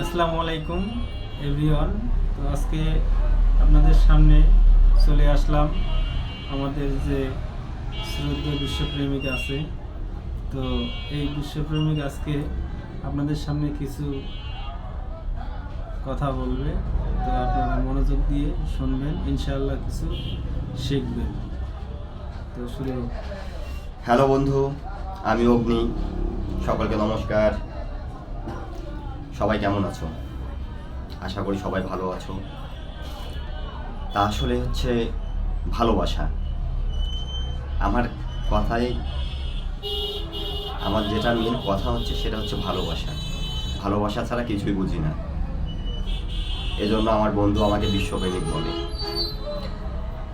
আসসালামু আলাইকুম এভরিওয়ান। তো আজকে আপনাদের সামনে চলে আসলাম আমাদের যে শ্রদ্ধেয় বিশ্বপ্রেমিক আছে। তো এই বিশ্বপ্রেমিক আজকে আপনাদের সামনে কিছু কথা বলবে। তো আপনারা মনোযোগ দিয়ে শুনবেন, ইনশাআল্লাহ কিছু শিখবেন। তো শুরু। হ্যালো বন্ধু, আমি অগ্নি। সকলকে নমস্কার। সবাই কেমন আছো? আশা করি সবাই ভালো আছো। তা আসলে হচ্ছে ভালোবাসা। আমার কথাই আমার যেটা মেন কথা হচ্ছে সেটা হচ্ছে ভালোবাসা। ভালোবাসা ছাড়া কিছুই বুঝি না। এজন্য আমার বন্ধু আমাকে বিশ্বপ্রেমিক বলে।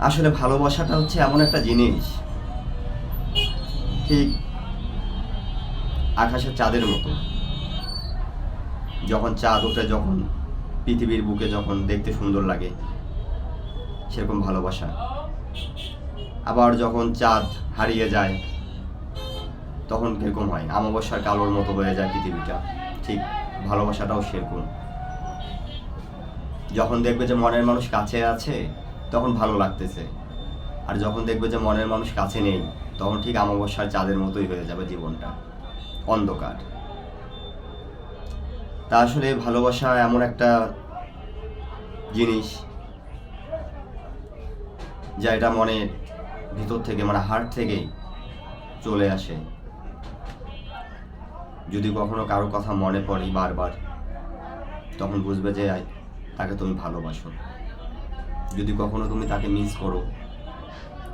আসলে ভালোবাসাটা হচ্ছে এমন একটা জিনিস, ঠিক আকাশের চাঁদের মতো। যখন চাঁদ ওঠে, যখন পৃথিবীর বুকে যখন দেখতে সুন্দর লাগে, সেরকম ভালোবাসা। আবার যখন চাঁদ হারিয়ে যায় তখন কিরকম হয়, অমাবস্যার কালোর মতো হয়ে যায় পৃথিবীটা। ঠিক ভালোবাসাটাও সেরকম। যখন দেখবে যে মনের মানুষ কাছে আছে তখন ভালো লাগতেছে, আর যখন দেখবে যে মনের মানুষ কাছে নেই তখন ঠিক অমাবস্যার চাঁদের মতোই হয়ে যাবে জীবনটা, অন্ধকার। তা আসলে ভালোবাসা এমন একটা জিনিস যা এটা মনের ভিতর থেকে, মানে হার্ট থেকেই চলে আসে। যদি কখনো কারো কথা মনে পড়ে বারবার, তখন বুঝবে যে তাকে তুমি ভালোবাসো। যদি কখনো তুমি তাকে মিস করো,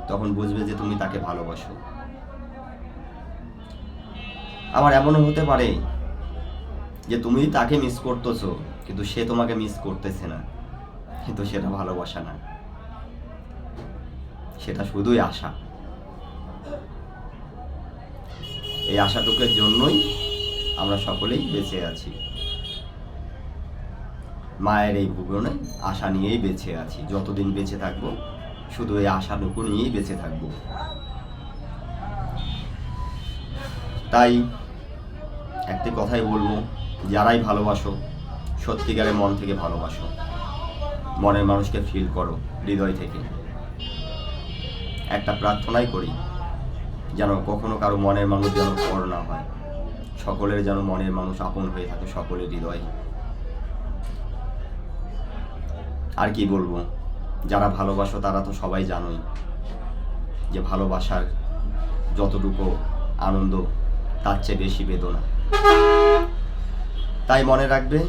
তখন বুঝবে যে তুমি তাকে ভালোবাসো। আবার এমনও হতে পারে যে তুমি তাকে মিস করতেছো কিন্তু সে তোমাকে মিস করতেছে না, কিন্তু সেটা ভালোবাসা না, সেটা শুধুই আশা। এই আশাটুকুর জন্যই আমরা সকলেই বেঁচে আছি। মায়ের এই ভুবনে আশা নিয়েই বেঁচে আছি। যতদিন বেঁচে থাকবো শুধু এই আশাটুকু নিয়েই বেঁচে থাকবো। তাই একটি কথাই বলবো, যারাই ভালোবাসো সত্যিকারে মন থেকে ভালোবাসো, মনের মানুষকে ফিল করো হৃদয় থেকে। একটা প্রার্থনাই করি, যেন কখনো কারো মনের মানুষ যেন পর না হয়, সকলের যেন মনের মানুষ আপন হয়ে থাকে সকলের হৃদয়ে। আর কি বলবো, যারা ভালোবাসো তারা তো সবাই জানোই যে ভালোবাসার যতটুকু আনন্দ তার চেয়ে বেশি বেদনা। তাই মনে রাখবে,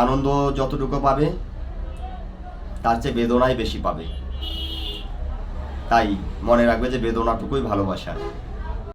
আনন্দ যতটুকু পাবে তার চেয়ে বেদনাই বেশি পাবে। তাই মনে রাখবে যে বেদনাটুকুই ভালোবাসা।